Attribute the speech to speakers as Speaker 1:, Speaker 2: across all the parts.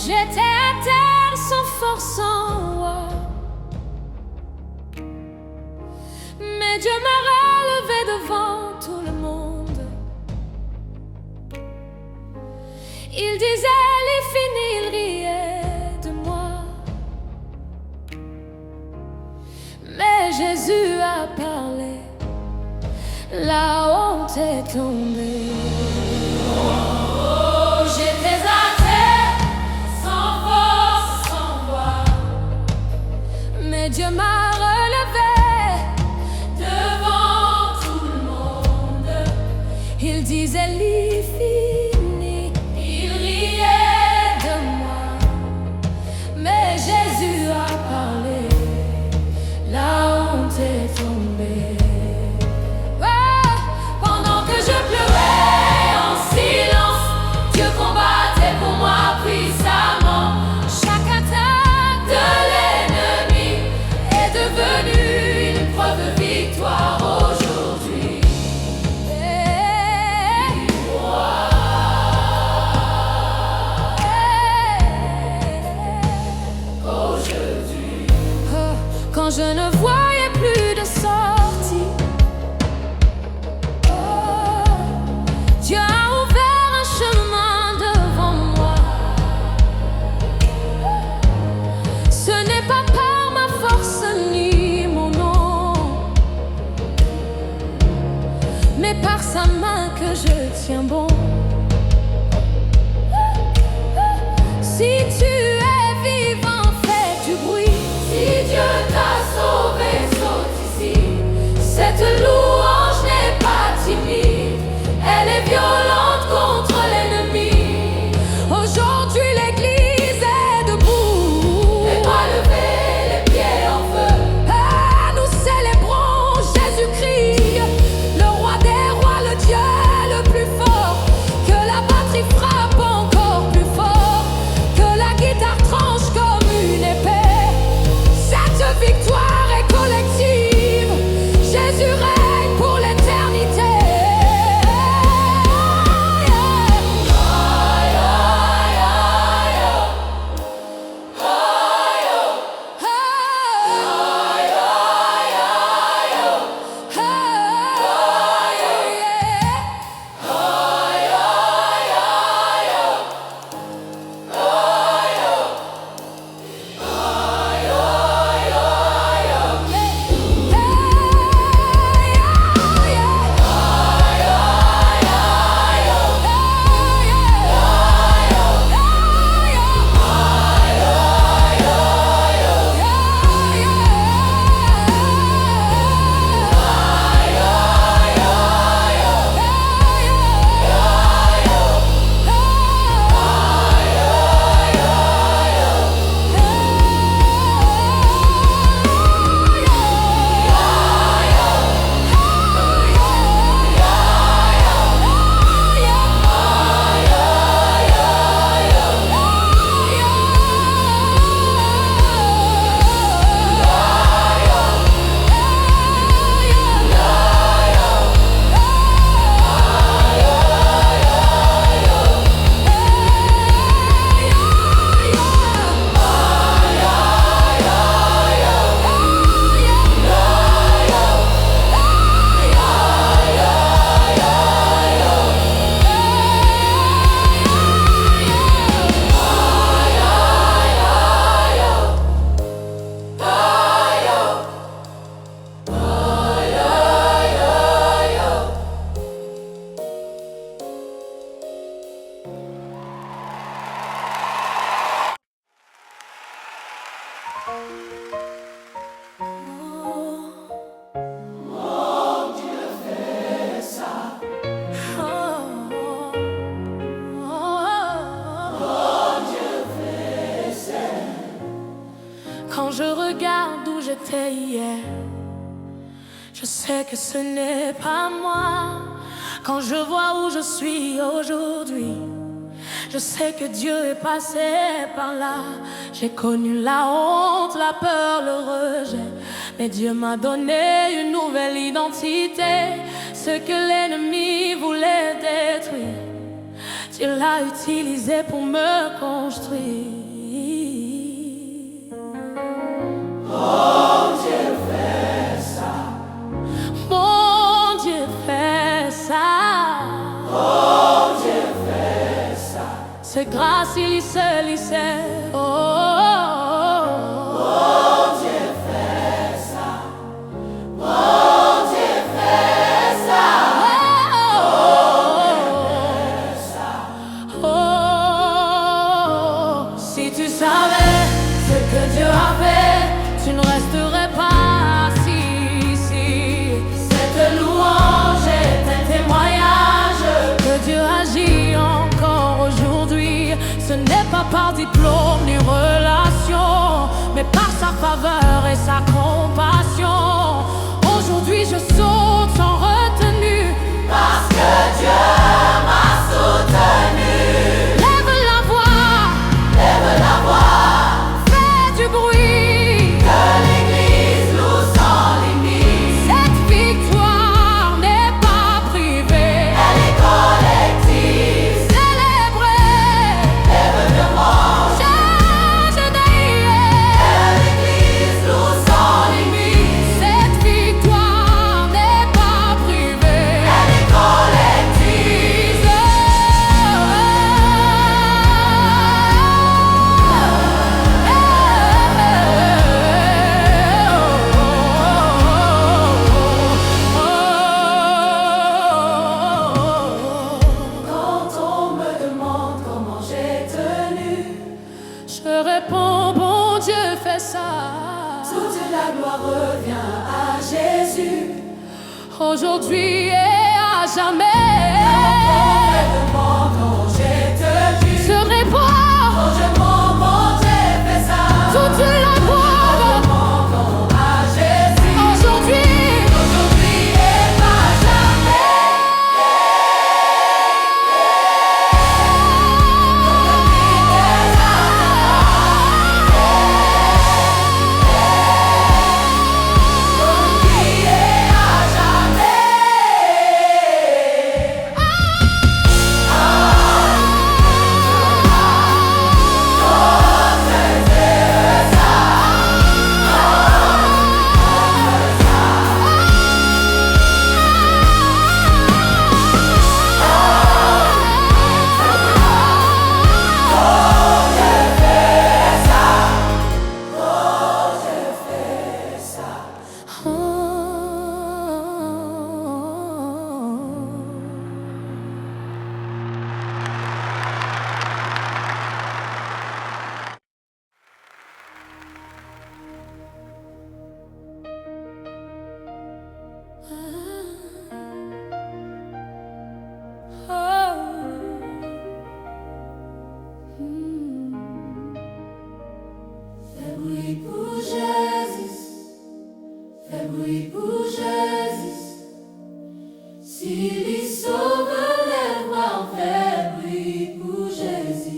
Speaker 1: J'étais à terre sans force, sans voix, mais Dieu m'a relevé devant tout le monde. Il disait les finis, il riait de moi, mais Jésus a parlé, la honte est tombée. J'étais à terre, sans force, sans voix, mais Dieu m'a relevé devant tout le monde. Il disait les finis, il riait de moi, mais Jésus a parlé, la honte est tombée. Pendant que je pleurais en silence, Dieu combattait pour moi puissamment. Chaque attaque de l'ennemi est devenue une preuve de victoire aujourd'hui. Aujourd'hui, quand je ne voyais plus de sortie, Dieu a ouvert un chemin devant moi. Ce n'est pas par ma force ni mon nom, mais par sa main que je tiens bon. Si tu es vivant, fais du bruit. Si Dieu t'a sauvé, saute ici. Cette louange n'est pas timide, elle est violente contre l'ennemi. Aujourd'hui l'église est debout. Fais-moi lever les pieds en feu. Ah, nous célébrons Jésus-Christ, le roi des rois, le Dieu le plus fort. Que la batterie frappe encore plus fort, que la j'étais hier. Je sais que ce n'est pas moi. Quand je vois où je suis aujourd'hui, je sais que Dieu est passé par là. J'ai connu la honte, la peur, le rejet, mais Dieu m'a donné une nouvelle identité. Ce que l'ennemi voulait détruire, Dieu l'a utilisé pour me construire.
Speaker 2: Mon Dieu fait ça.
Speaker 1: Mon Dieu fait ça.
Speaker 2: Mon Dieu fait ça.
Speaker 1: C'est grâce, il sait, il sait. Oh,
Speaker 2: Mon Dieu fait ça. Mon Dieu fait ça.
Speaker 1: Si tu savais ce que Dieu a fait, tu ne resterais pas assis. Cette louange est un témoignage que Dieu agit encore aujourd'hui. Ce n'est pas par diplôme ni relation, mais par sa faveur et sa compassion. Aujourd'hui je saute sans retenue,
Speaker 2: Parce que Dieu m'a soutenu.
Speaker 1: lève la voix,
Speaker 2: Lève la voix.
Speaker 1: fais du bruit.
Speaker 2: Que l'église loue sans limite.
Speaker 1: Cette victoire n'est pas privée,
Speaker 2: Elle est collective.
Speaker 1: célébrée,
Speaker 2: Lève le monde.
Speaker 1: change d'ailleurs.
Speaker 2: Que l'église loue sans limite.
Speaker 1: Cette victoire n'est pas privée,
Speaker 2: Elle est collective. Quand on me demande comment j'ai tenu,
Speaker 1: Je réponds, bon Dieu fait ça.
Speaker 2: toute la gloire revient à Jésus.
Speaker 1: Aujourd'hui et à jamais.
Speaker 2: On me demande comment j'ai tenu.
Speaker 1: Je réponds,
Speaker 2: Quand je mens, mon Dieu fait ça.
Speaker 1: toute la gloire.
Speaker 2: À Jésus. Aujourd'hui et pas jamais. Aujourd'hui et à jamais. Fais bruit pour Jésus, fais bruit pour Jésus. S'il y sauve les voix, fais bruit pour Jésus.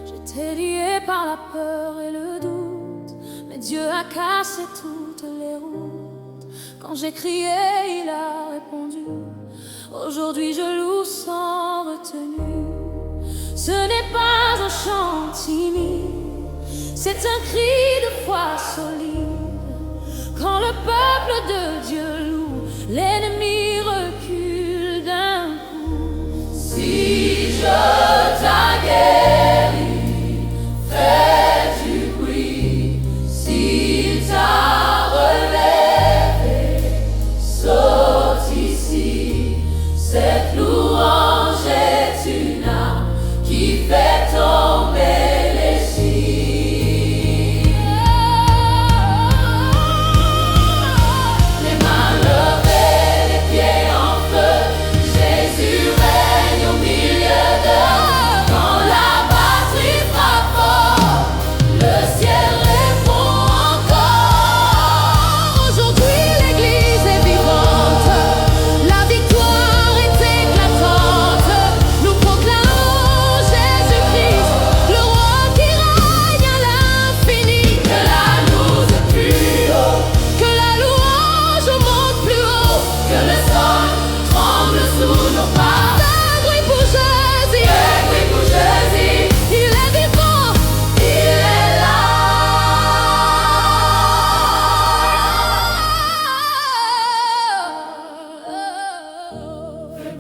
Speaker 1: J'étais lié par la peur et le doute, mais Dieu a cassé toutes les routes. Quand j'ai crié, il a répondu. Aujourd'hui je loue sans retenue. Ce n'est pas un chant timide, c'est un cri de foi solide. Quand le peuple de Dieu loue, l'ennemi recule d'un coup.
Speaker 2: Si je t'ai guéri, fais du bruit. S'il t'a relevé, saute ici. Cette louange est une arme qui fait tomber les chiffres. Les mains levées, les pieds en feu, Jésus règne au milieu d'eux. Quand la batterie frappe fort, le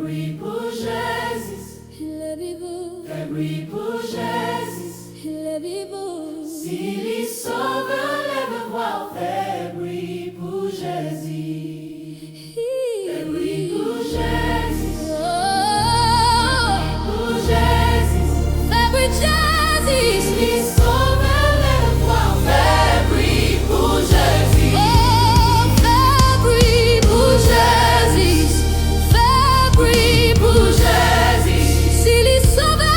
Speaker 2: bruit pour Jésus.
Speaker 1: Il est vivant.
Speaker 2: Fais bruit pour Jésus.
Speaker 1: Il est vivant.
Speaker 2: S'il y sauve, lève voix. Fais bruit pour Jésus. Fais bruit pour Jésus.
Speaker 1: Oh,
Speaker 2: Pour Jésus.
Speaker 1: fais bruit Jésus.
Speaker 2: S'il y sauve, lève voix. Fais bruit pour Jésus.
Speaker 1: Oh, fais bruit pour Jésus. Fais bruit pour Jésus. S'il est sauvé.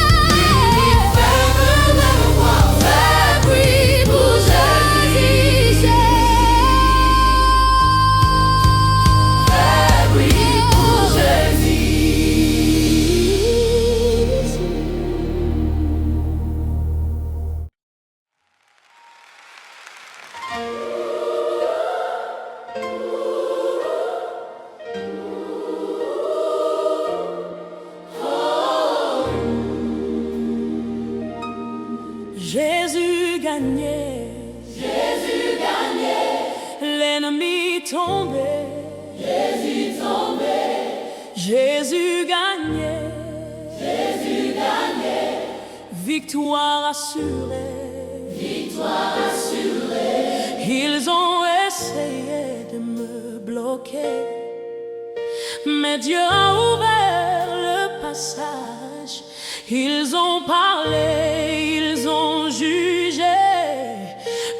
Speaker 3: Jésus gagnait,
Speaker 2: Jésus gagnait,
Speaker 3: l'ennemi tombait,
Speaker 2: Jésus tombait,
Speaker 3: Jésus gagnait,
Speaker 2: Jésus gagnait,
Speaker 3: victoire assurée,
Speaker 2: victoire assurée.
Speaker 3: Ils ont essayé de me bloquer, mais Dieu a ouvert le passage. Ils ont parlé, ils ont jugé,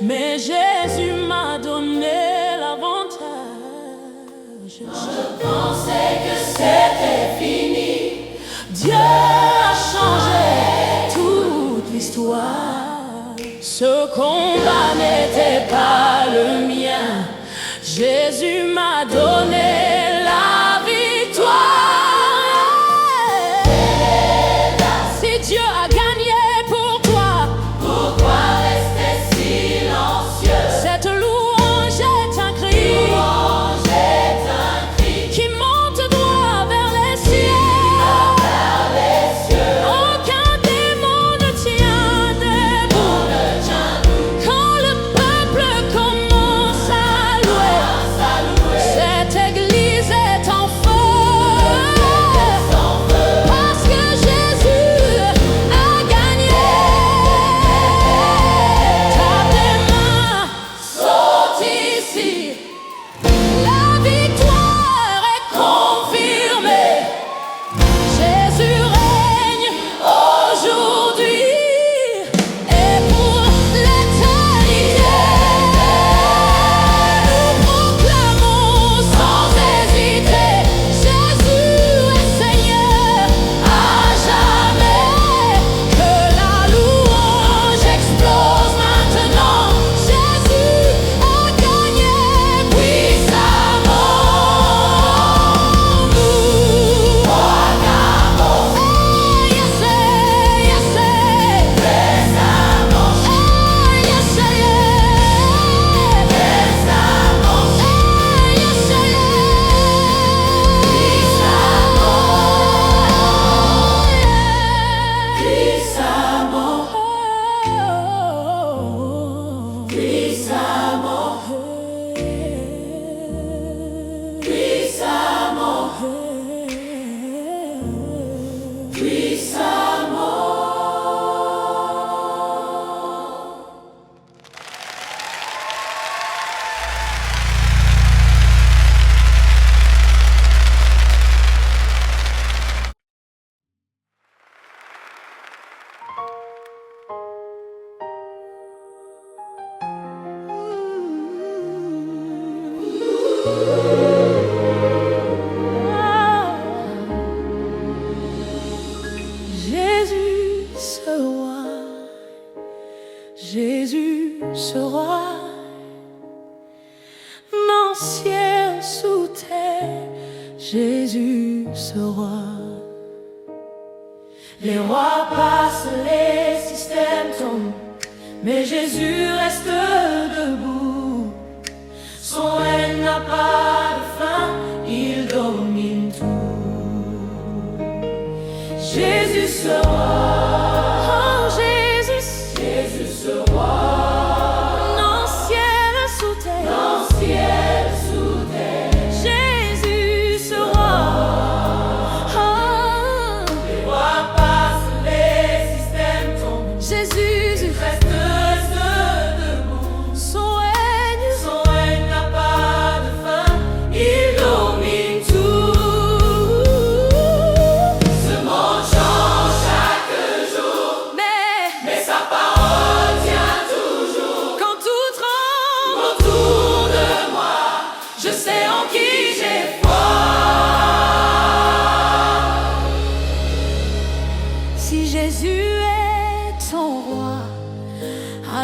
Speaker 3: mais Jésus m'a donné l'avantage.
Speaker 2: Je pensais que c'était fini.
Speaker 3: Dieu a changé toute l'histoire. Ce combat n'était pas le mien. Jésus m'a donné la victoire. Si Dieu a gagné pour toi,
Speaker 2: Pourquoi rester silencieux?
Speaker 3: cette louange est un cri
Speaker 2: Louange est un cri
Speaker 3: qui monte droit vers les cieux.
Speaker 2: vers les cieux.
Speaker 3: Aucun démon ne tient debout.
Speaker 2: On ne tient nous
Speaker 3: Quand le peuple commence à louer,
Speaker 2: à louer.
Speaker 3: cette église est en feu.
Speaker 2: Sans feu.
Speaker 3: Parce que Jésus a gagné. Tape les mains, saute ici. La victoire est confirmée. Jésus règne aujourd'hui et pour l'éternité. Nous proclamons sans hésiter, Jésus est Seigneur à jamais. Que la louange explose maintenant. Jésus a gagné puissamment. Nous proclamons, yes, yes,
Speaker 2: Récemment,
Speaker 3: yes,
Speaker 2: puissamment, puissamment, puissamment.
Speaker 3: Jésus ce roi, Jésus ce roi, dans ciel sous terre, Jésus ce roi. Les rois passent, les systèmes tombent, mais Jésus reste debout. Son règne n'a pas de fin, il domine tout. Jésus ce roi, oh Jésus,
Speaker 2: Jésus ce roi,
Speaker 3: dans ciel sous terre,
Speaker 2: dans ciel sous terre.
Speaker 3: Jésus ce roi, oh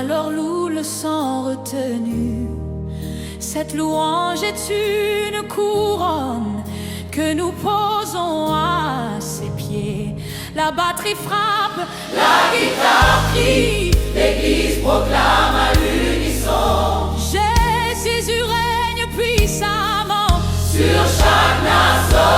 Speaker 1: leur louent sans retenue. Cette louange est une couronne que nous posons à ses pieds. La batterie frappe, la guitare crie, l'Église proclame à l'unisson. Jésus règne puissamment sur chaque nation.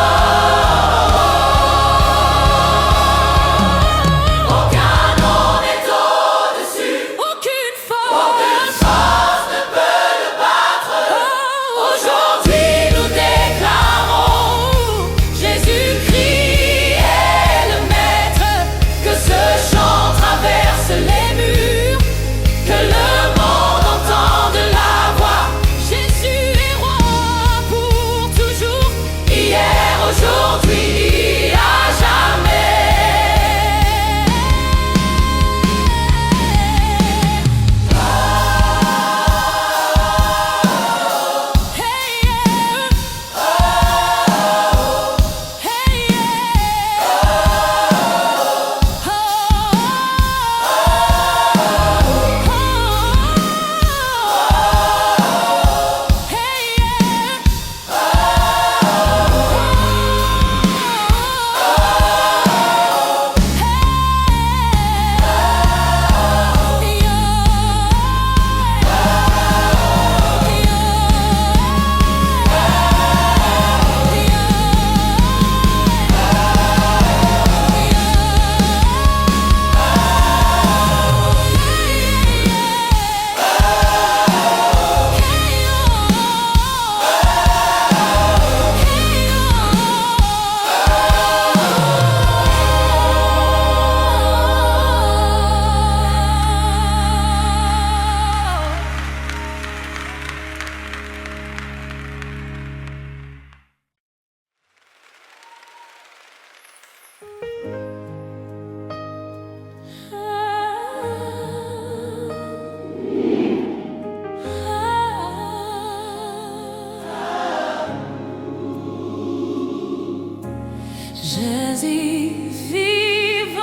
Speaker 1: Jésus vivant,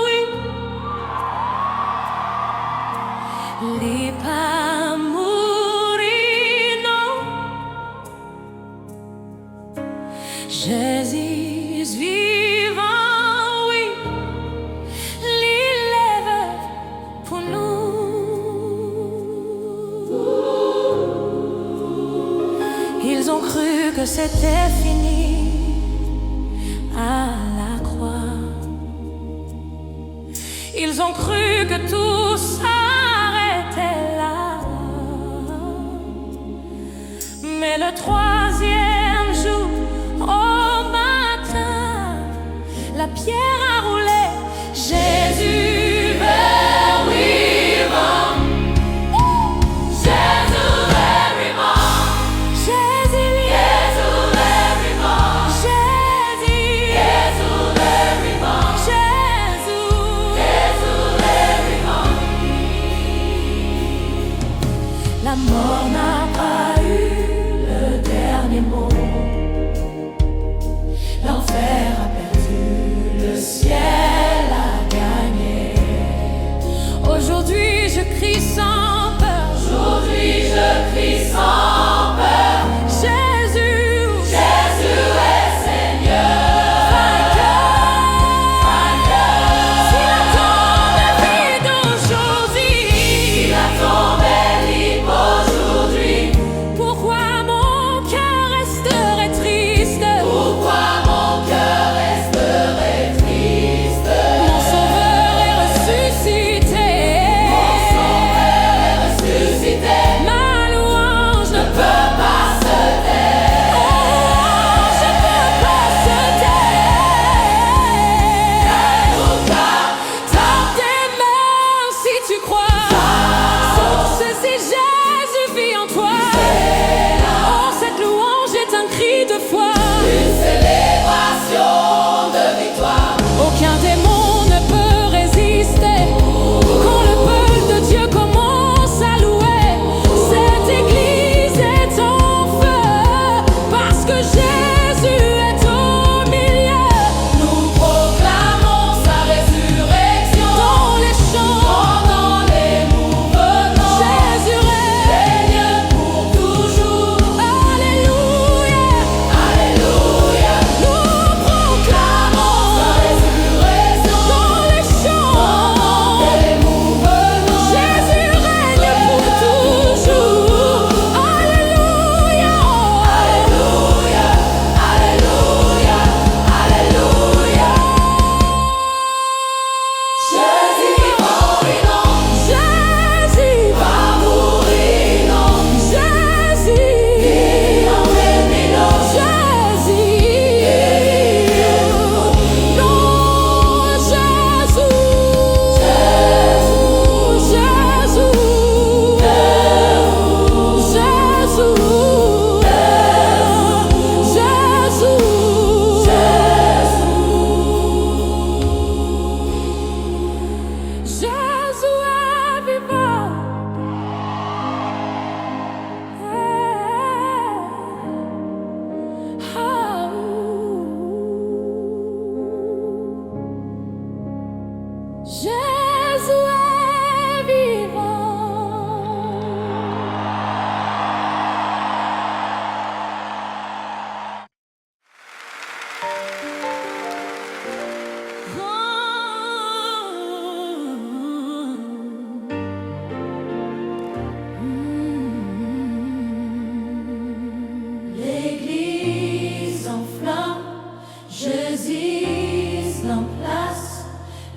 Speaker 1: oui, n'est pas mourir, non. Jésus vivant, oui, l'élève pour nous. Ils ont cru que c'était fini à la croix. Ils ont cru que tout s'arrêtait là. Mais le troisième jour, au matin, la pierre a roulé. Jésus vers vivant. La mort n'a pas eu le dernier mot. L'enfer a perdu le ciel.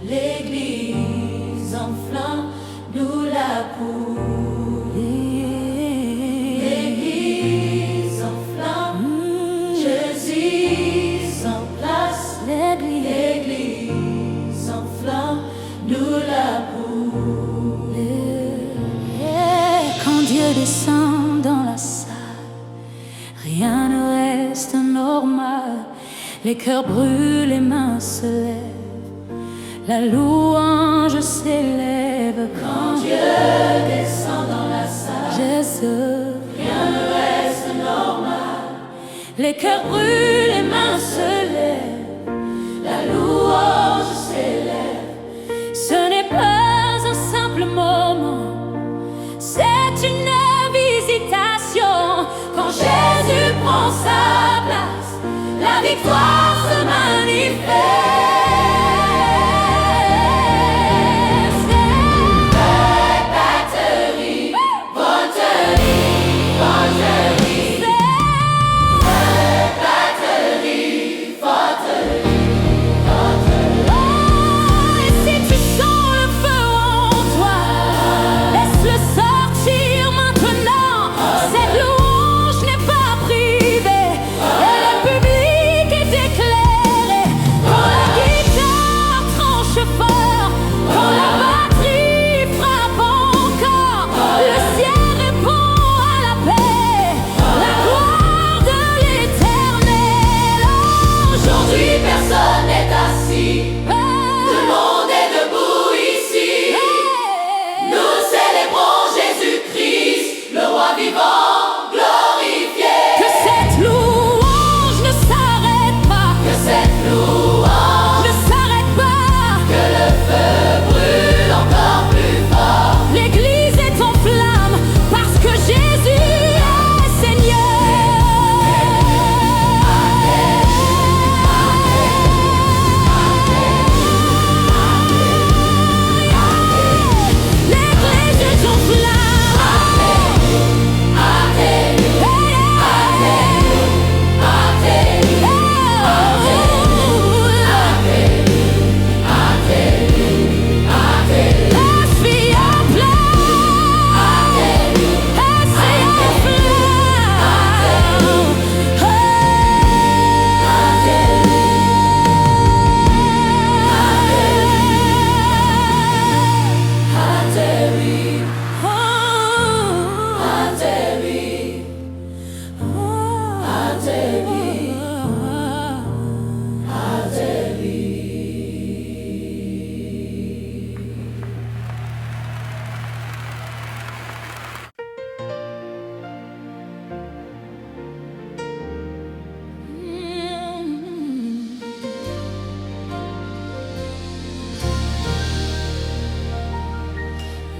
Speaker 3: L'église en flamme, nous la cour. L'église en flamme, Jésus en place. L'église en flamme, nous la cour.
Speaker 1: Quand Dieu descend dans la salle, rien ne reste normal. Les cœurs brûlent, les mains se lèvent, la louange s'élève.
Speaker 3: Quand Dieu descend dans la salle,
Speaker 1: Jésus,
Speaker 3: rien ne reste normal.
Speaker 1: les cœurs brûlent, les mains se lèvent,
Speaker 3: La louange s'élève.
Speaker 1: ce n'est pas un simple moment, c'est une visitation. Quand Jésus prend sa place, la victoire se manifeste.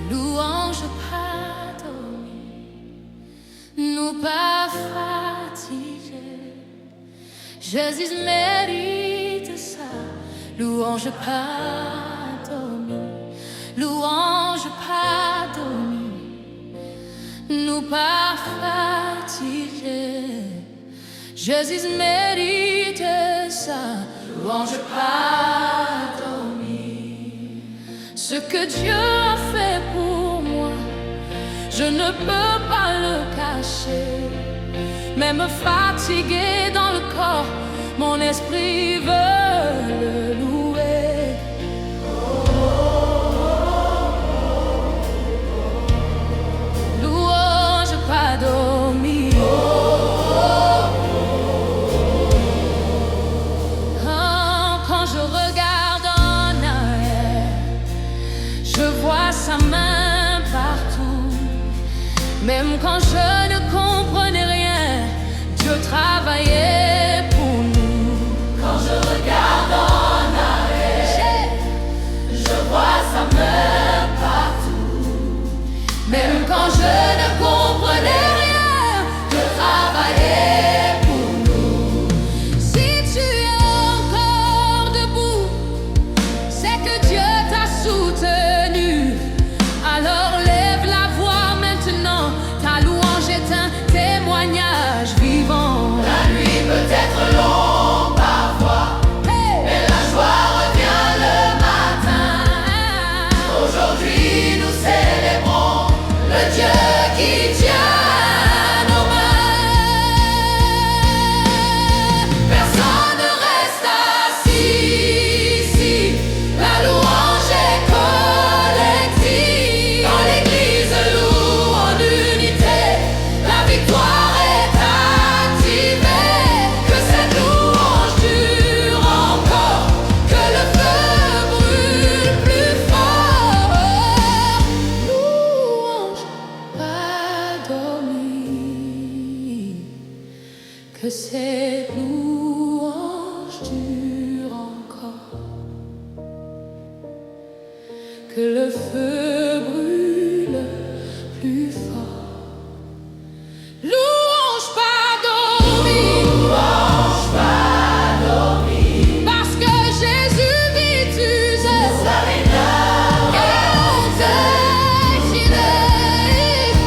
Speaker 1: Louange pas dormir, nous pas fatigués. Jésus mérite ça. Louange pas dormir, louange pas dormir, nous pas fatigués. Jésus mérite ça. Louange pas dormir. Ce que Dieu a fait pour moi, je ne peux pas le cacher. Même fatigué dans le corps, mon esprit veut le louer. Louange pas dormir. Quand je regarde en arrière, je vois sa main partout. Même quand je ne comprenais rien, Dieu travaillait pour nous.
Speaker 3: Quand je regarde en arrière, je vois sa main partout.
Speaker 1: Même quand je ne comprenais rien, Dieu travaillait pour nous. Si tu es encore debout, c'est que Dieu t'a soutenu. Alors lève la voix maintenant, ta louange est un témoignage vivant.
Speaker 3: La nuit peut être longue parfois, mais la joie revient le matin.
Speaker 1: que le feu brûle plus fort. Louange pas dormi, parce que Jésus vit, tu sais.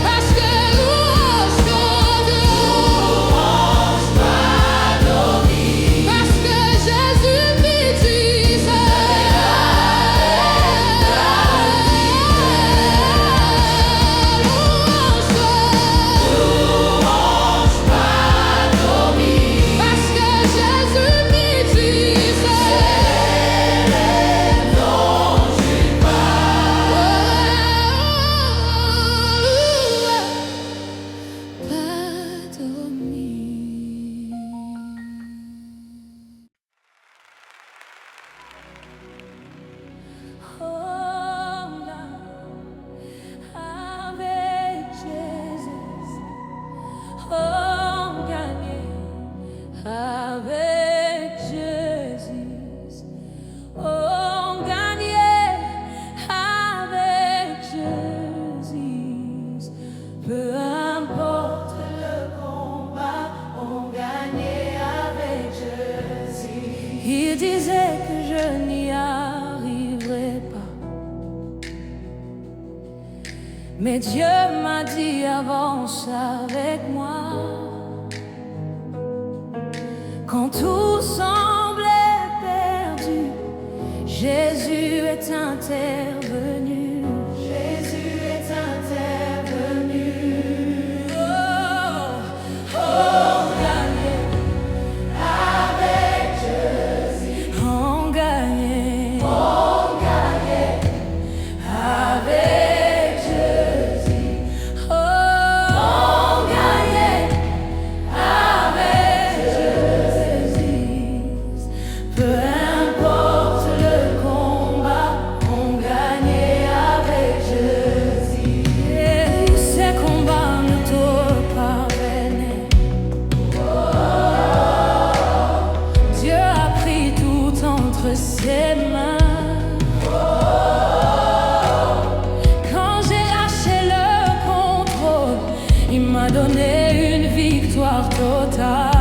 Speaker 1: Parce que louange pas dormi, parce que Jésus vit, tu sais. Avec Jésus, on gagnait avec Jésus. Peu importe le combat, on gagnait avec Jésus. Il disait que je n'y arriverais pas, mais Dieu m'a dit avance avec moi. Quand tout semblait perdu, Jésus est intervenu. Jésus est intervenu. Oh, gagné avec Jésus. On gagnait avec Jésus. Oh, on gagnait avec Jésus. Peu importe le combat, on gagnait avec Jésus. Et ces combats ne te parvenaient. Dieu a pris tout entre ses mains. Quand j'ai lâché le contrôle, il m'a donné une victoire totale.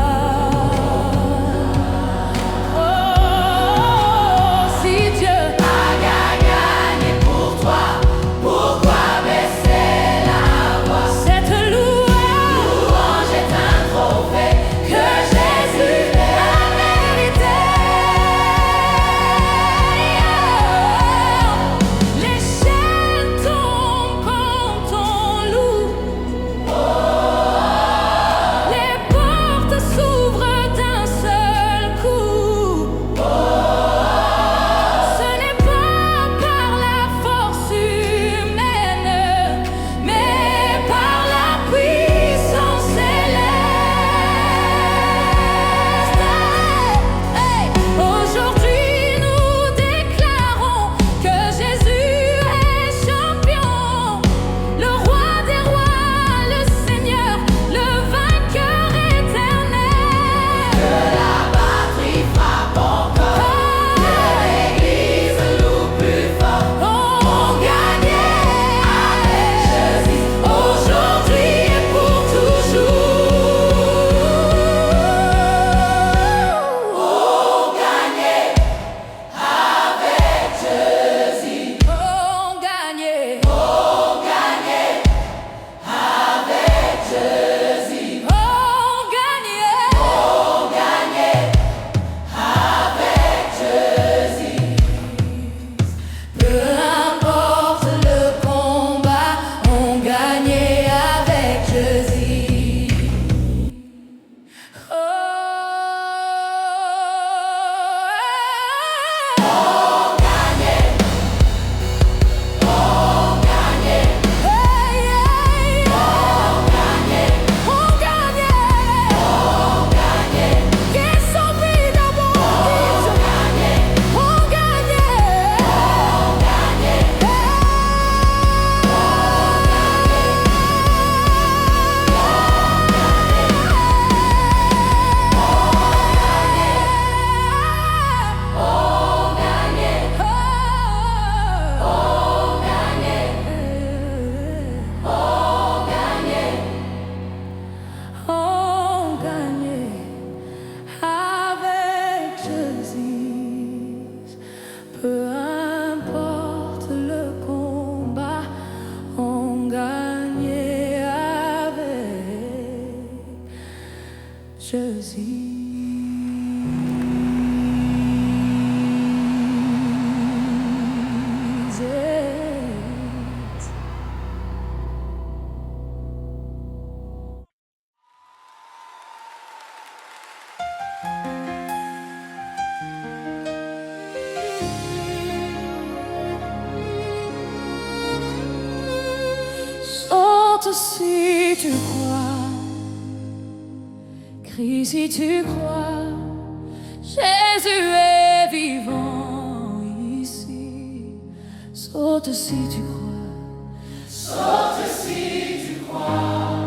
Speaker 1: si tu crois, crie si tu crois, Jésus est vivant ici. Saute si tu crois,
Speaker 2: Saute si tu crois,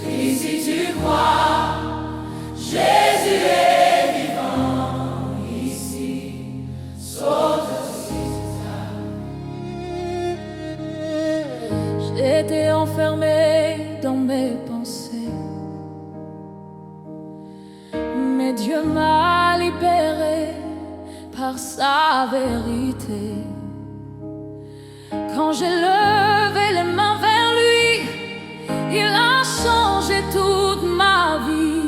Speaker 2: crie si tu crois, Jésus est vivant ici. Saute si tu crois.
Speaker 1: j'étais enfermé dans mes pensées, mais Dieu m'a libéré par sa vérité. Quand j'ai levé les mains vers lui, il a changé toute ma vie.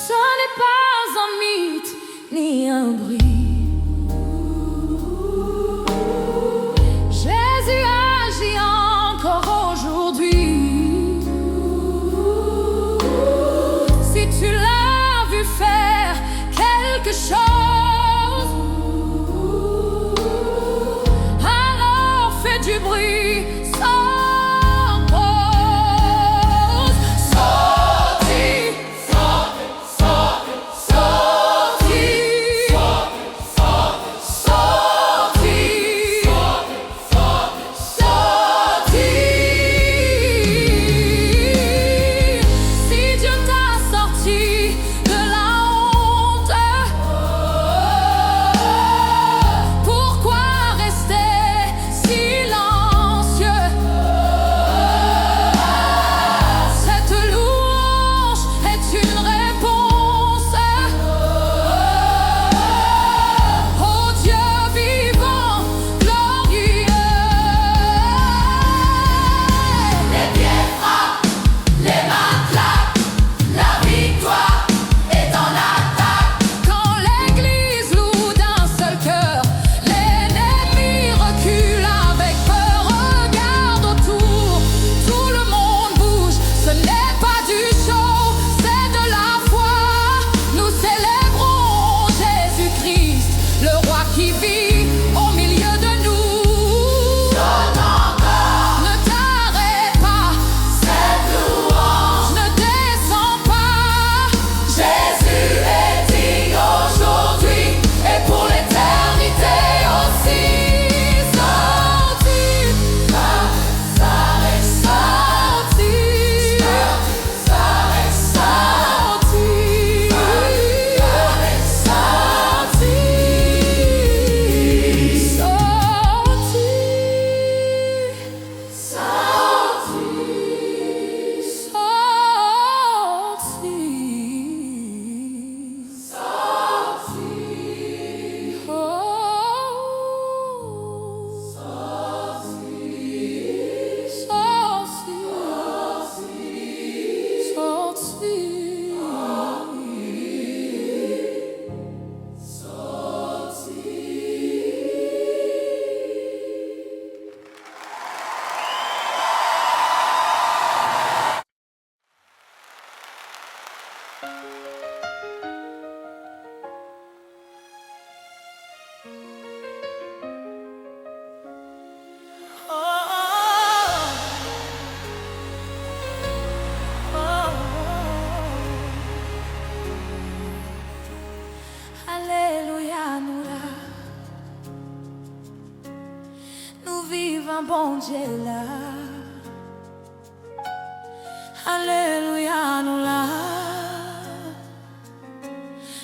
Speaker 1: Ce n'est pas un mythe ni un bruit. Jésus agit encore aujourd'hui. Si tu l'as vu faire quelque chose, alors fais du bruit sans pause. Sorti, sorti, sorti, si Dieu t'a sorti de la honte, pourquoi rester silencieux? Cette louange est une réponse au Dieu vivant, glorieux.
Speaker 2: Les pieds frappent, les mains claquent, la victoire est en attaque.
Speaker 1: Quand l'église loue d'un seul cœur, l'ennemi recule avec peur. Regarde autour, tout le monde bouge. Ce n'est pas du show, c'est de la foi. Nous célébrons Jésus-Christ, le roi qui vit au milieu de nous.
Speaker 2: Sonne encore
Speaker 1: Ne t'arrête pas,
Speaker 2: cette louange.
Speaker 1: ne descends pas.
Speaker 2: Jésus est digne aujourd'hui et pour l'éternité aussi.
Speaker 1: Sorti,
Speaker 2: S'arrête,
Speaker 1: sorti,
Speaker 2: s'arrête,
Speaker 1: sorti, Alléluia, nous là, nous vivons un bon Dieu là. Alléluia, nous là,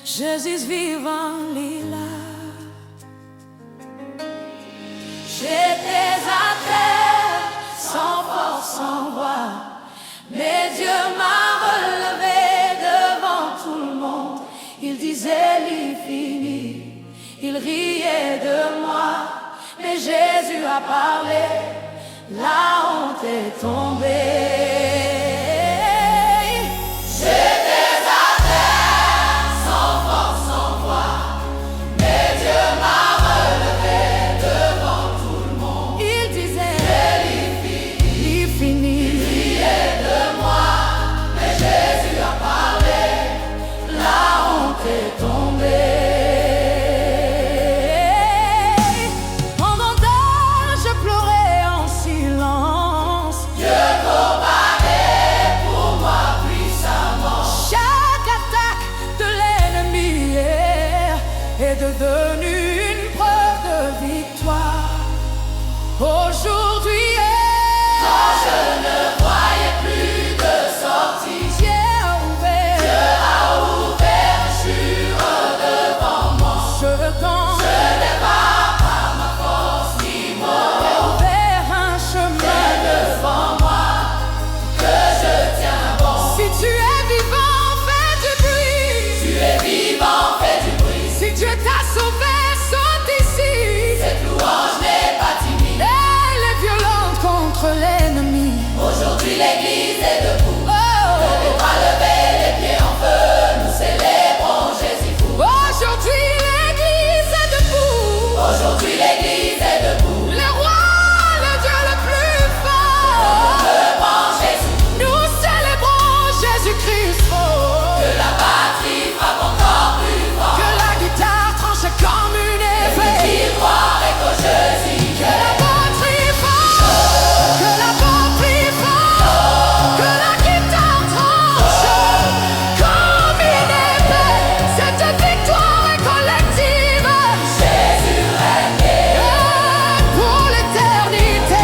Speaker 1: Jésus vivant là. J'étais à terre, sans force, sans voix, mais Dieu m'a relevé devant tout le monde. Il disait l'infini, il riait de moi, mais Jésus a parlé, la honte est tombée.
Speaker 2: J'étais à terre, sans force, sans voix, mais Dieu m'a relevé devant tout le monde.
Speaker 1: Il disait devenu une preuve de victoire. Aujourd'hui,
Speaker 2: Quand je ne voyais plus de sortie,
Speaker 1: Dieu a ouvert,
Speaker 2: devant moi.
Speaker 1: je danse,
Speaker 2: Ce n'est pas par ma force ni moi,
Speaker 1: ouvert un chemin.
Speaker 2: devant moi que je tiens bon.
Speaker 1: Si tu es vivant, fais du bruit.
Speaker 2: Tu es vivant, fais du bruit.
Speaker 1: Si Dieu t'a sauvé, saute ici.
Speaker 2: Cette louange n'est pas timide.
Speaker 1: Elle est violente contre l'ennemi.
Speaker 2: Aujourd'hui l'église est debout.
Speaker 1: Oh.
Speaker 2: Les bras levés, les pieds en feu, nous célébrons Jésus fou.
Speaker 1: Aujourd'hui l'église est debout.
Speaker 2: Aujourd'hui l'église est debout.
Speaker 1: Le roi, le Dieu le plus fort.
Speaker 2: Devant Jésus,
Speaker 1: Nous célébrons Jésus-Christ. Oh.
Speaker 2: que la batterie frappe encore plus fort.
Speaker 1: Que la guitare tranche comme une épée.
Speaker 2: Victoire et que Jésus
Speaker 1: Que la batterie forte. Que la batterie forte. Que la guitare tranche comme une épée. Cette victoire est collective.
Speaker 2: Jésus règne.
Speaker 1: Pour l'éternité.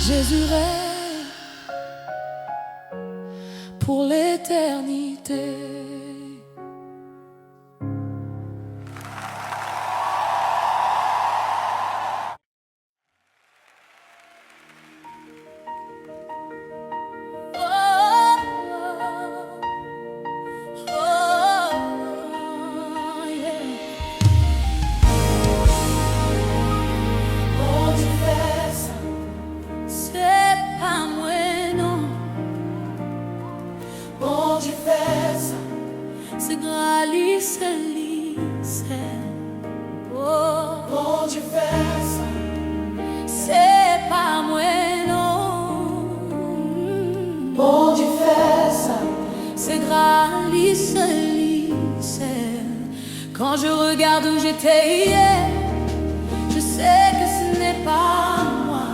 Speaker 1: Jésus règne pour l'éternité.
Speaker 2: Bon Dieu fait ça.
Speaker 1: C'est pas moi, non,
Speaker 2: Bon Dieu fait ça.
Speaker 1: c'est Grâce Lise. Oh,
Speaker 2: Bon Dieu fait ça.
Speaker 1: c'est pas moi, non,
Speaker 2: Bon Dieu fait ça.
Speaker 1: c'est Grâce Lise. Quand je regarde où j'étais hier, je sais que ce n'est pas moi.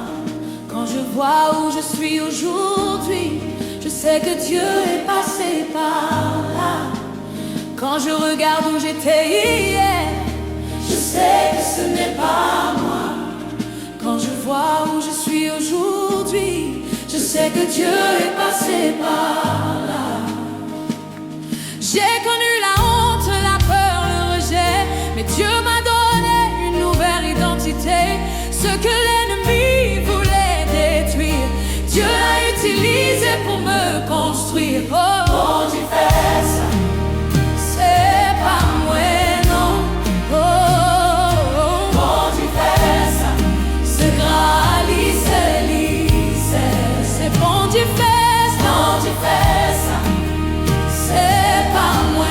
Speaker 1: Quand je vois où je suis aujourd'hui, je sais que Dieu est passé par là. Quand je regarde où j'étais hier, je sais que ce n'est pas moi. Quand je vois où je suis aujourd'hui, je sais que Dieu est passé par là. J'ai connu la honte, la peur, le rejet, mais Dieu m'a donné une nouvelle identité. Ce que l'ennemi voulait détruire, Dieu l'a utilisé pour me construire. Oh,
Speaker 2: Bon Dieu fait ça.
Speaker 1: c'est pas moi, non. Oh, oh, oh.
Speaker 2: Bon Dieu fait ça.
Speaker 1: C'est Grâce Lise. C'est bon Dieu fait ça.
Speaker 2: Bon Dieu fait ça.
Speaker 1: C'est pas moi,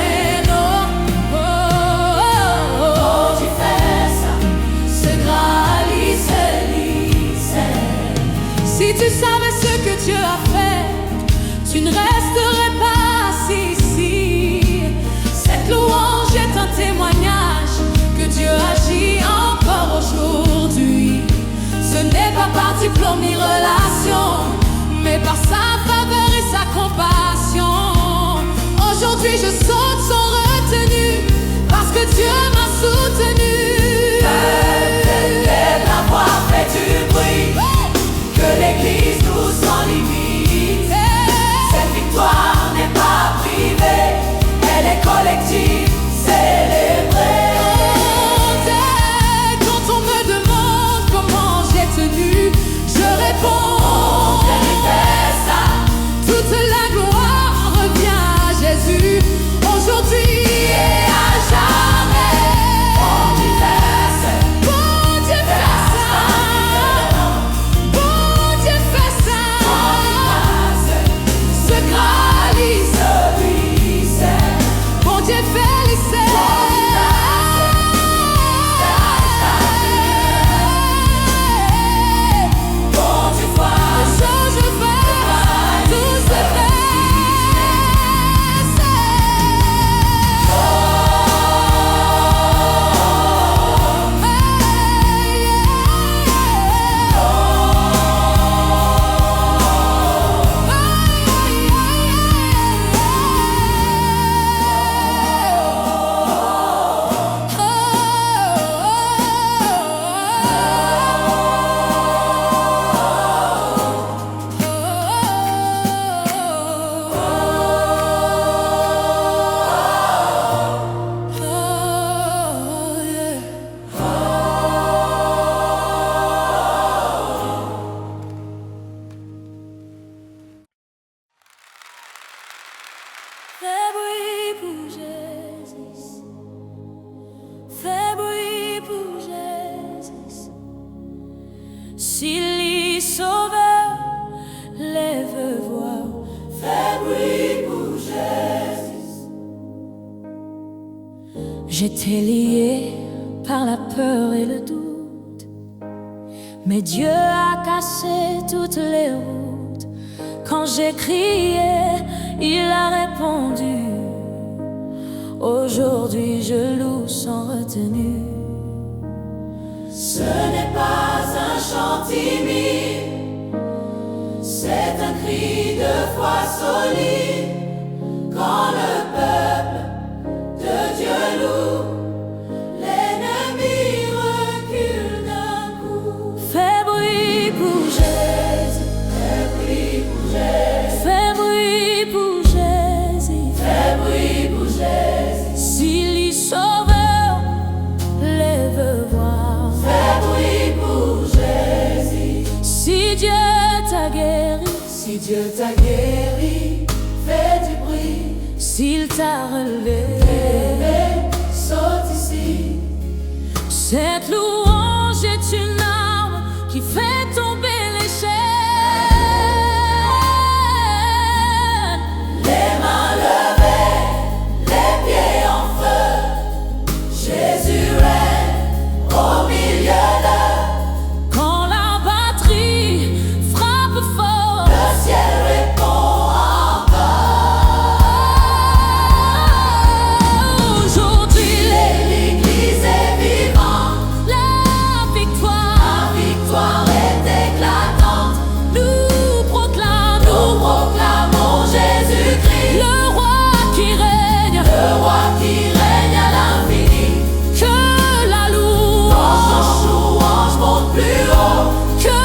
Speaker 1: S'il y sauveur, lève voix,
Speaker 2: fais bruit pour Jésus.
Speaker 1: J'étais lié par la peur et le doute, mais Dieu a cassé toutes les routes. Quand j'ai crié, il a répondu. Aujourd'hui je loue sans retenue.
Speaker 2: Ce n'est pas un chant timide, c'est un cri de foi solide. Quand le peuple de Dieu loue, l'ennemi recule d'un coup.
Speaker 1: Fais bruit pour Jésus,
Speaker 2: Fais bruit pour Jésus,
Speaker 1: fais bruit pour Jésus,
Speaker 2: fais bruit pour Jésus.
Speaker 1: S'il y sauveur, lève voix.
Speaker 2: Fais bruit pour Jésus.
Speaker 1: Si Dieu t'a guéri,
Speaker 2: Si Dieu t'a guéri, fais du bruit.
Speaker 1: s'il t'a relevé,
Speaker 2: Bébé, saute ici.
Speaker 1: cette louange est une arme qui fait tomber les chaînes.
Speaker 2: Les mains levées, les pieds en feu. Jésus règne au milieu d'eux.
Speaker 1: Quand la batterie frappe fort,
Speaker 2: Le ciel répond encore.
Speaker 1: aujourd'hui
Speaker 2: L'Église est vivante.
Speaker 1: la victoire
Speaker 2: La victoire est éclatante.
Speaker 1: nous
Speaker 2: Nous proclamons Jésus-Christ,
Speaker 1: le roi qui règne,
Speaker 2: le roi qui règne à l'infini.
Speaker 1: que la
Speaker 2: Quand
Speaker 1: louange,
Speaker 2: son louange monte plus haut,
Speaker 1: que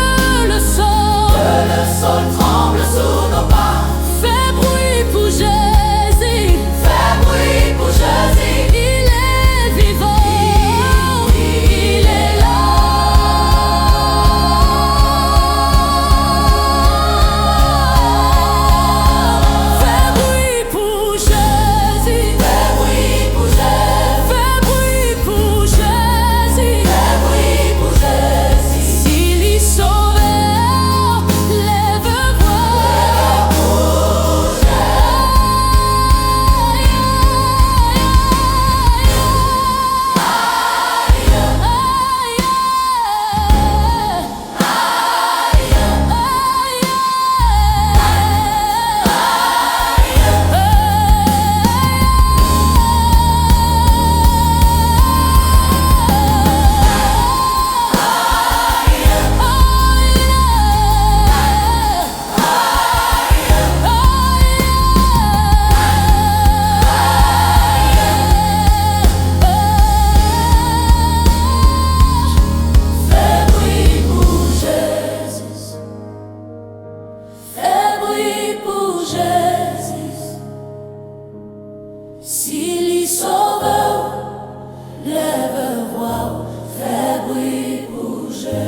Speaker 1: le sol.
Speaker 2: que le sol tremble sous nos pas.
Speaker 1: Fais bruit pour Jésus,
Speaker 2: Fais bruit pour Jésus.
Speaker 1: il est vivant, il est là. Fais bruit pour Jésus,
Speaker 2: Fais bruit pour Jésus.
Speaker 1: fais bruit pour Jésus.
Speaker 2: Fais bruit pour Jésus.
Speaker 1: S'il y sauveur, lève voix.
Speaker 2: Fais bruit pour Jésus. Fais bruit pour Jésus. S'il y sauve, lève voix. Fais bruit pour Jésus.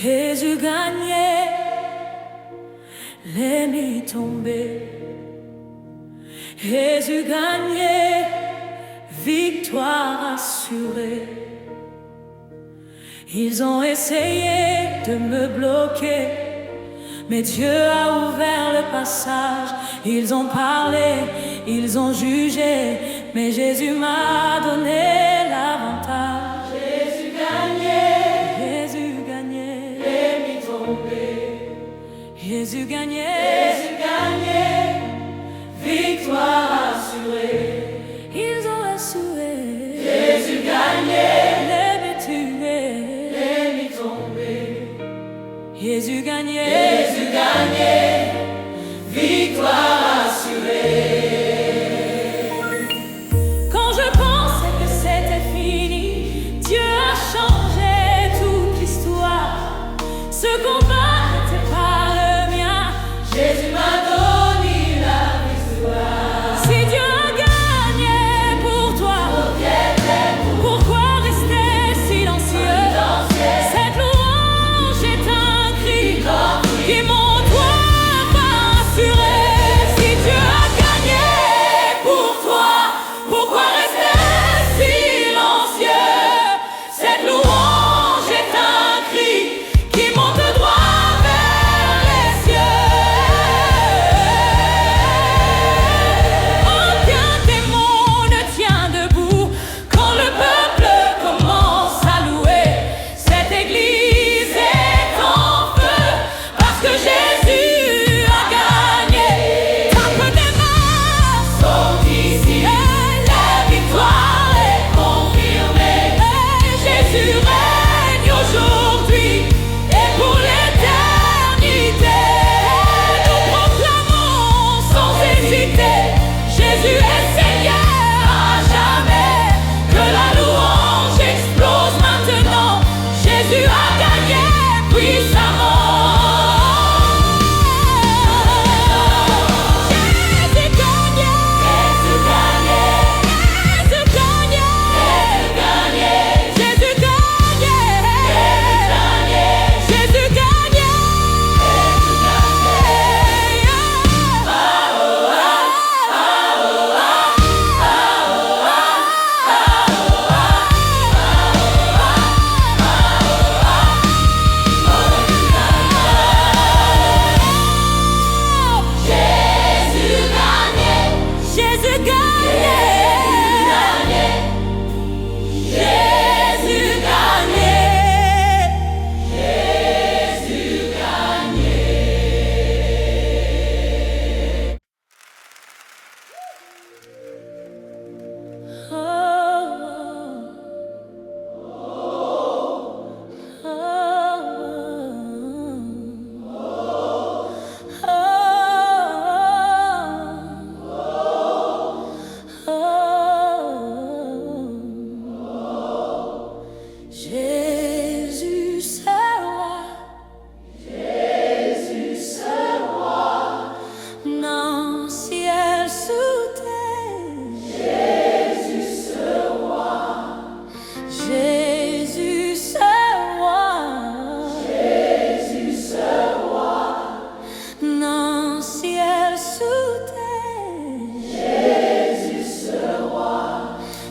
Speaker 1: Jésus gagnait, l'ennemi tombé. Jésus gagnait, victoire assurée. Ils ont essayé de me bloquer, mais Dieu a ouvert le passage. Ils ont parlé, ils ont jugé, mais Jésus m'a donné l'avantage.
Speaker 2: Jésus gagnait,
Speaker 1: Jésus gagnait,
Speaker 2: l'ennemi tombé.
Speaker 1: Jésus gagnait,
Speaker 2: Jésus gagnait, victoire assurée.
Speaker 1: ils ont assuré.
Speaker 2: Jésus gagnait,
Speaker 1: L'ennemi tué,
Speaker 2: l'ennemi tombé.
Speaker 1: Jésus gagnait,
Speaker 2: Jésus gagnait, victoire assurée.
Speaker 1: quand je pensais que c'était fini, Dieu a changé toute l'histoire. Ce combat n'était pas le mien.
Speaker 2: Jésus m'a donné la victoire.
Speaker 1: Si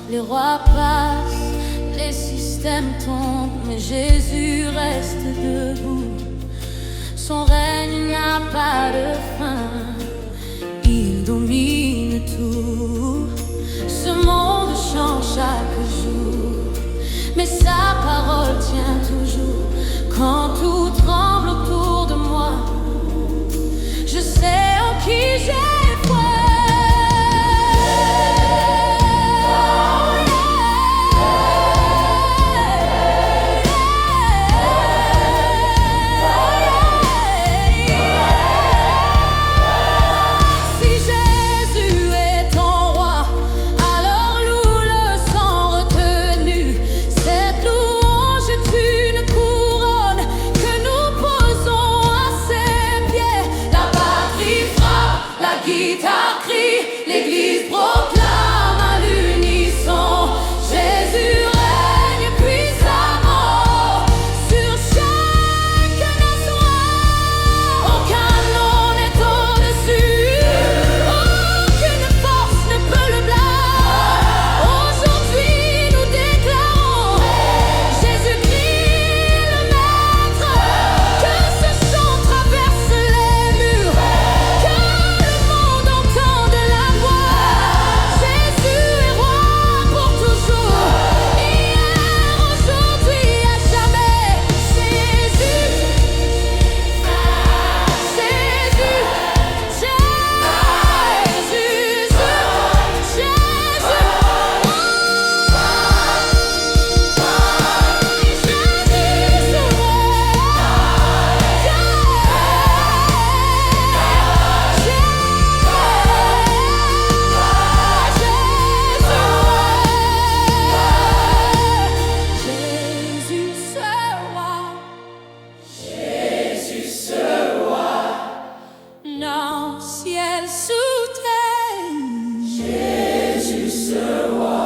Speaker 1: Les rois passent, les systèmes tombent, mais Jésus reste debout. Son règne n'a pas de fin, il domine tout. Ce monde change chaque jour, mais sa parole tient toujours. Quand tout tremble autour de moi, je sais en qui j'ai foi. Guitare crie, l'église proclame à l'unisson. Jésus règne puissamment sur chaque nation. Aucun nom n'est au-dessus, aucune force ne peut le blâmer. Aujourd'hui nous déclarons Jésus-Christ le Maître. Que ce chant traverse les murs, ciel sous terre, Jésus ce roi.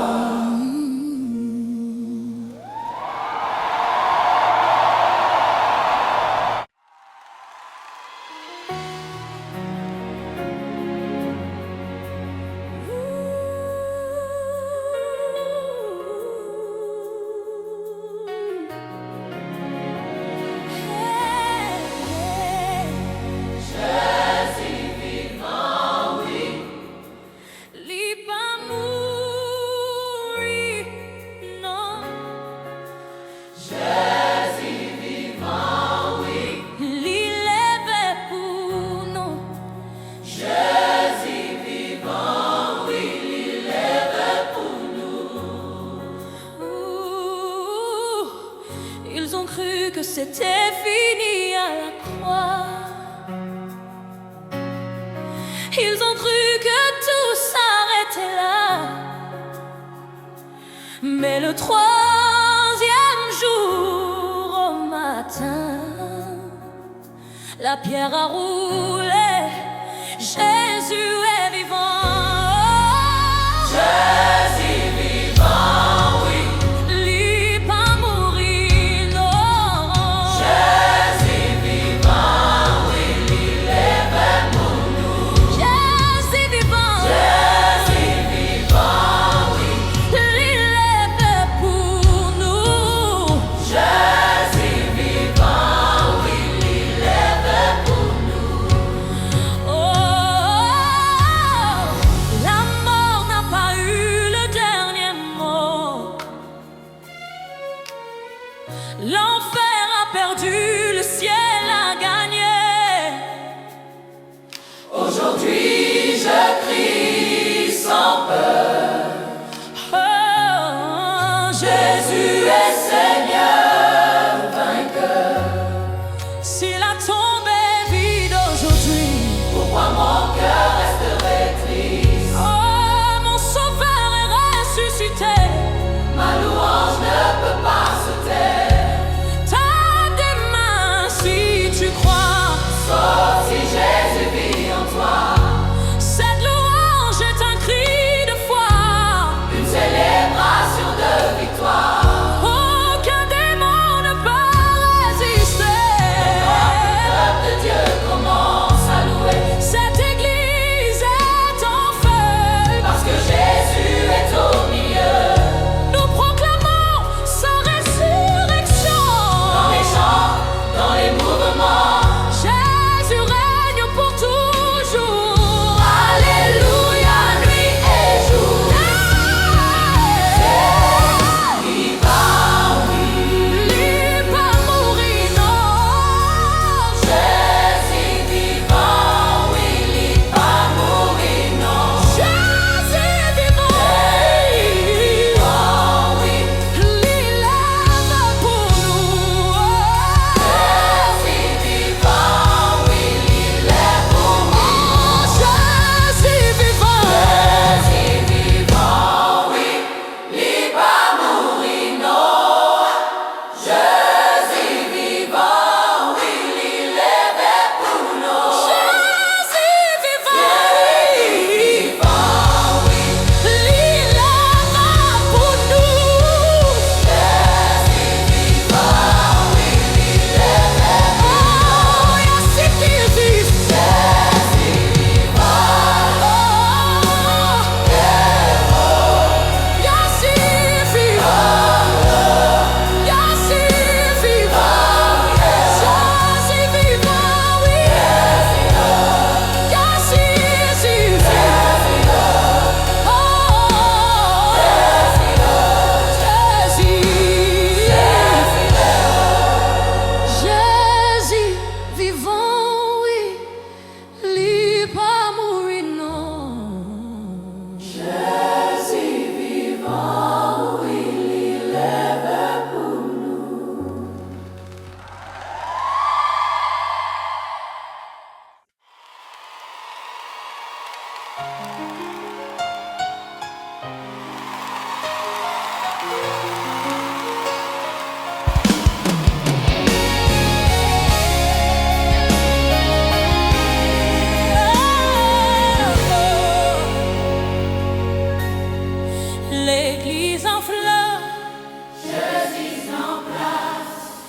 Speaker 1: Ils ont cru que c'était fini à la croix. Ils ont cru que tout s'arrêtait là. Mais le troisième jour au matin, la pierre a roulé. Jésus est vivant. Jésus vivant, oui.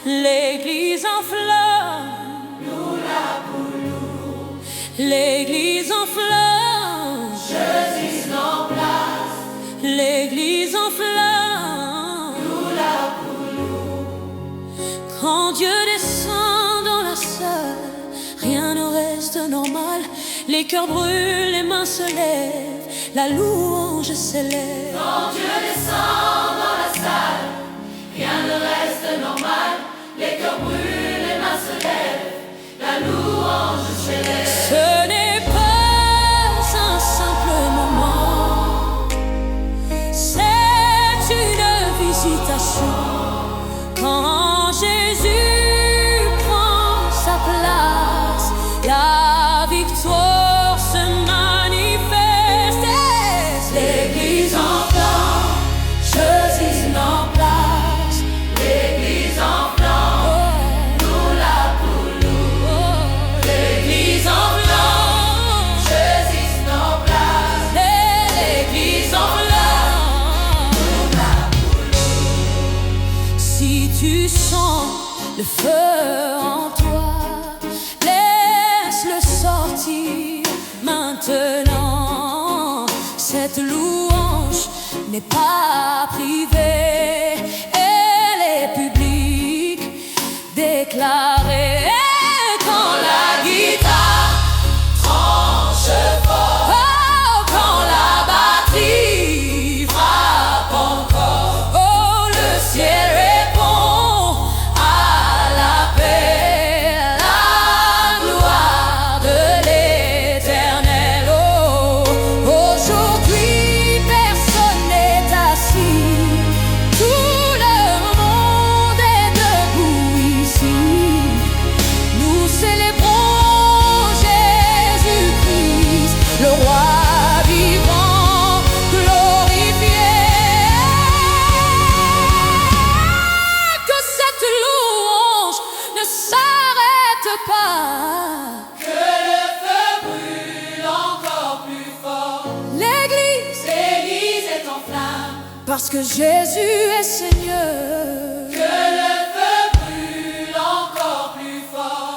Speaker 1: l'église en fleurs, l'église en fleurs,
Speaker 3: Jésus en place,
Speaker 1: l'église en fleurs. Quand Dieu descend dans la salle, rien ne reste normal. Les cœurs brûlent, les mains se lèvent, la louange s'élève.
Speaker 3: Quand Dieu descend dans la salle, rien ne reste normal. Les cœurs brûlent, les mains se lèvent, la louange s'élève.
Speaker 1: Ce n'est pas un simple moment, c'est une visitation. Quand Jésus prend sa place, la victoire se manifeste.
Speaker 3: L'église en flamme, Jésus en place. L'église en flamme, nous la poulons. L'église en flamme, Jésus en place. L'église en flamme, nous la poulons.
Speaker 1: Si tu sens le feu en toi, laisse-le sortir maintenant. Cette louange n'est pas privée, elle est publique, déclarée. Quand la guitare
Speaker 3: Tranche fort,
Speaker 1: oh, quand la batterie frappe encore, oh, le ciel répond à l'appel, la gloire de l'Éternel. Oh, aujourd'hui personne n'est assis, tout le monde est debout ici. Nous célébrons Jésus-Christ, le roi vivant, glorifié. Que cette louange ne s'arrête pas.
Speaker 3: que le feu brûle encore plus fort.
Speaker 1: L'église,
Speaker 3: L'église est en flamme,
Speaker 1: parce que Jésus est Seigneur.
Speaker 3: que le feu brûle encore plus fort.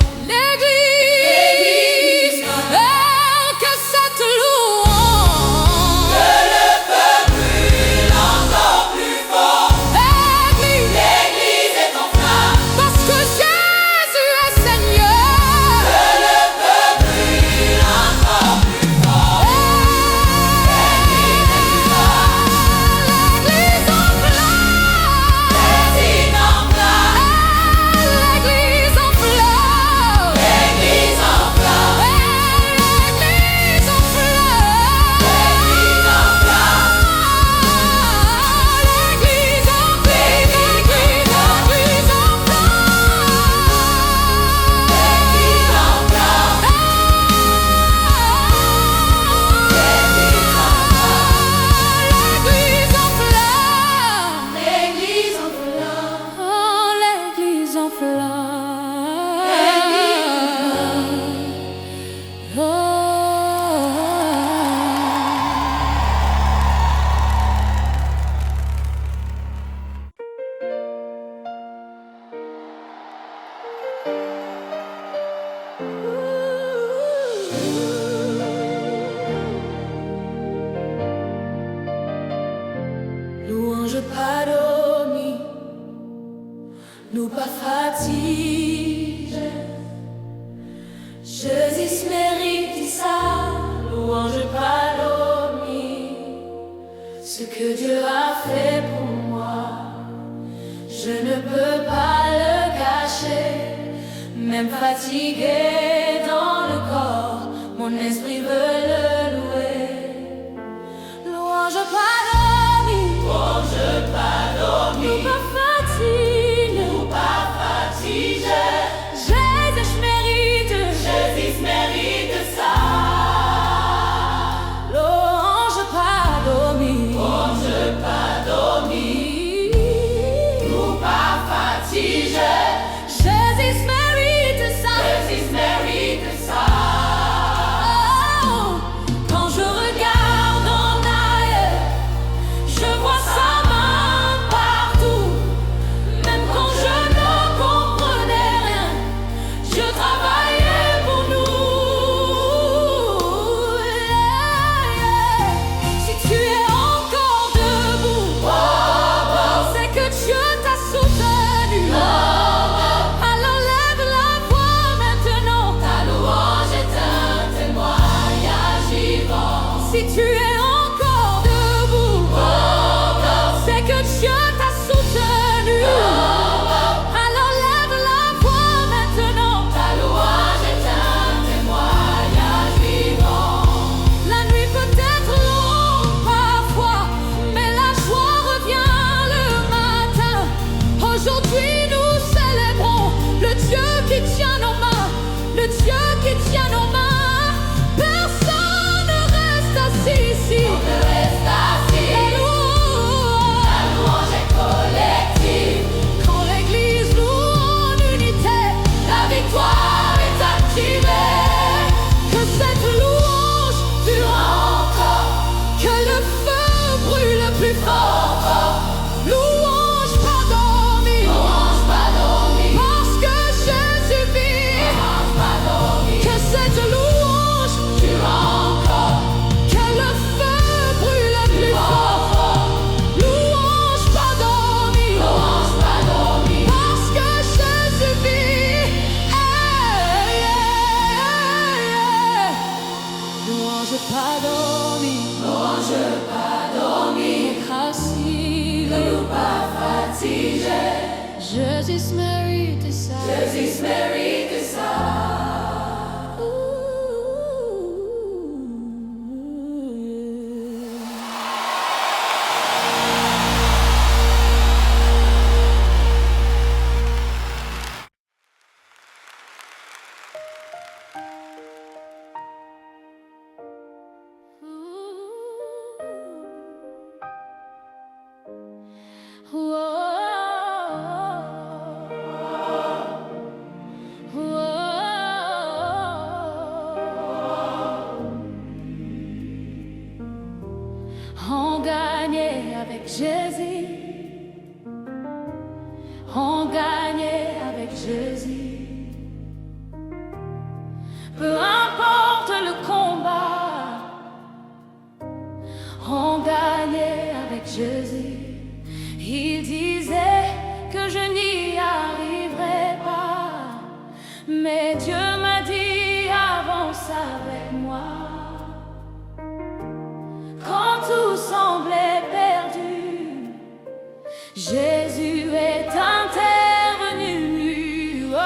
Speaker 1: L'église, oh, que cette louange.
Speaker 3: Que le feu brûle encore plus fort.
Speaker 1: L'église,
Speaker 3: L'église est en flamme,
Speaker 1: parce que Jésus est Seigneur.
Speaker 3: que le feu brûle encore plus fort.
Speaker 1: L'église en flamme,
Speaker 3: Jésus en flamme,
Speaker 1: l'église en flamme,
Speaker 3: l'église en flamme,
Speaker 1: l'église en flamme,
Speaker 3: l'église en flamme,
Speaker 1: l'église en flamme, l'église en flamme,
Speaker 3: l'église en flamme,
Speaker 1: oh, l'église en flamme.
Speaker 3: louange pas dormi, nous pas fatigués. Jésus mérite ça, louange pas dormi. Ce que Dieu a fait pour moi, je ne peux pas le cacher. Même fatigué dans le corps, mon esprit veut le louer. Louange pas dormi, louange pas dormi, nous pas fatigués, nous pas fatigués. Jésus mérite ça. Louange pas dormi, nous pas fatigués. Jésus mérite ça. Oh, quand je regarde en arrière,
Speaker 1: Jésus mérite ça.
Speaker 2: Jésus mérite ça.
Speaker 1: On gagnait avec Jésus, on gagnait avec Jésus. Peu importe le combat, on gagnait avec Jésus. Il disait que je n'y arriverais pas, mais Dieu m'a dit avance avec moi. Quand tout semblait perdu, Jésus est intervenu. Oh.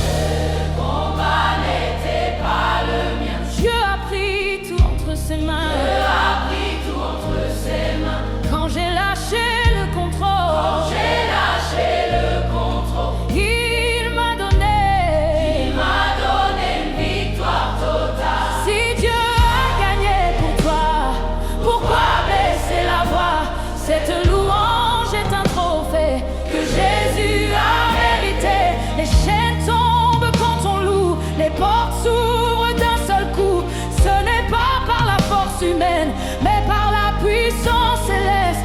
Speaker 2: Le combat n'était pas le mien.
Speaker 1: Dieu a pris tout entre ses mains.
Speaker 2: Dieu a pris tout entre ses mains.
Speaker 1: Quand j'ai lâché le contrôle,
Speaker 2: Quand j'ai lâché le contrôle,
Speaker 1: il m'a donné
Speaker 2: une victoire totale.
Speaker 1: Si Dieu a gagné pour toi, pourquoi baisser la voix? Cette louange est un trophée que Jésus a mérité. Les chaînes tombent quand on loue, les portes s'ouvrent d'un seul coup. Ce n'est pas par la force humaine, mais par la puissance céleste.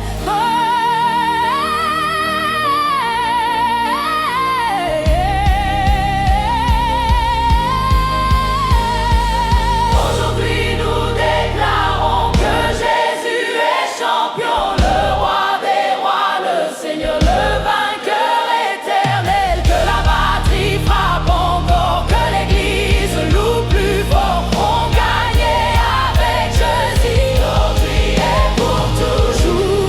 Speaker 2: Aujourd'hui nous déclarons que Jésus est champion, le roi des rois, le Seigneur, le vainqueur éternel. Que la batterie frappe encore, que l'église loue plus fort. On gagnait avec Jésus, aujourd'hui et pour toujours.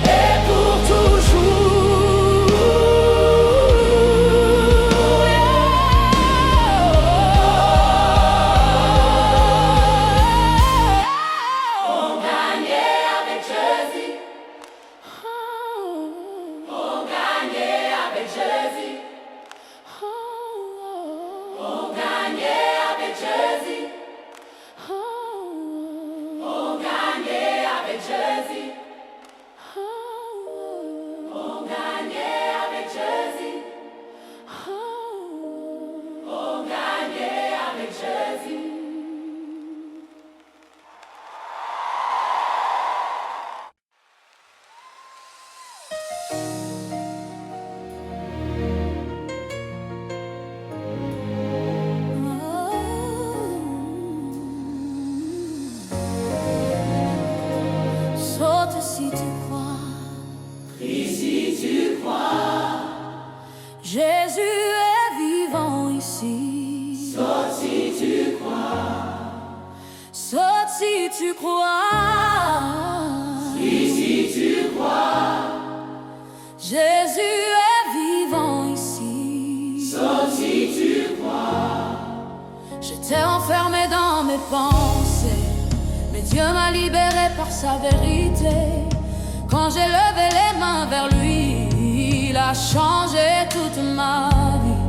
Speaker 2: Et pour On gagnait avec Jésus. On gagnait avec Jésus. On gagnait avec Jésus. On gagnait avec Jésus. On gagnait avec Jésus. On gagnait avec Jésus.
Speaker 1: Saute si tu crois,
Speaker 2: Et si tu crois,
Speaker 1: Jésus est vivant ici.
Speaker 2: saute si tu crois.
Speaker 1: Saute si tu crois,
Speaker 2: Et si tu crois,
Speaker 1: Jésus est vivant ici.
Speaker 2: saute si tu crois.
Speaker 1: J'étais enfermé dans mes pensées, mais Dieu m'a libéré par sa vérité. Quand j'ai levé les mains vers lui, il a changé toute ma vie.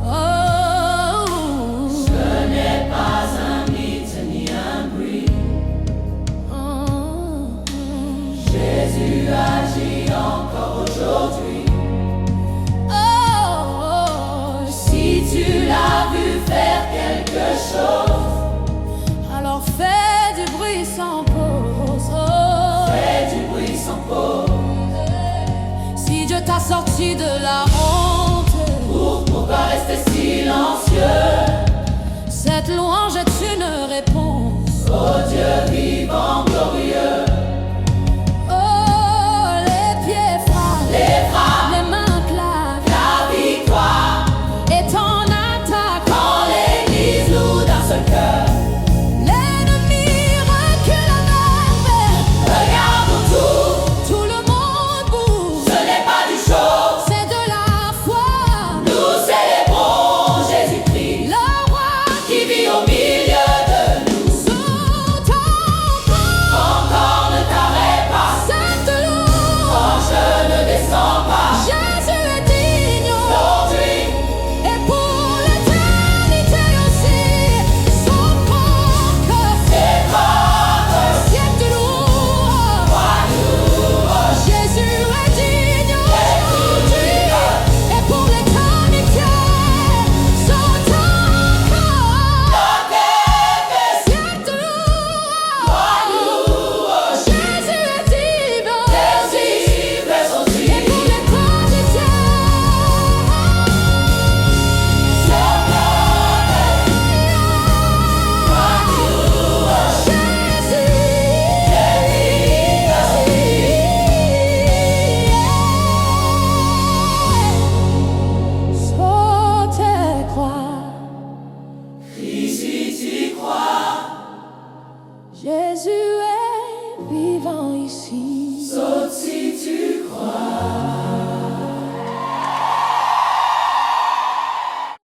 Speaker 1: Oh,
Speaker 2: Ce n'est pas un mythe ni un bruit.
Speaker 1: oh,
Speaker 2: Jésus agit encore aujourd'hui.
Speaker 1: oh,
Speaker 2: Si tu l'as vu faire quelque chose,
Speaker 1: alors fais du bruit sans pause. Oh,
Speaker 2: fais du bruit sans pause.
Speaker 1: si Dieu t'a sorti de la honte,
Speaker 2: Pourquoi rester silencieux?
Speaker 1: cette louange est une réponse.
Speaker 2: Oh Dieu vivant glorieux.
Speaker 1: Oh, les pieds frappent,
Speaker 2: Les frappes,
Speaker 1: les mains claquent,
Speaker 2: la victoire.
Speaker 1: est en attaque.
Speaker 2: Quand l'église loue d'un seul cœur,
Speaker 1: L'ennemi vivant ici.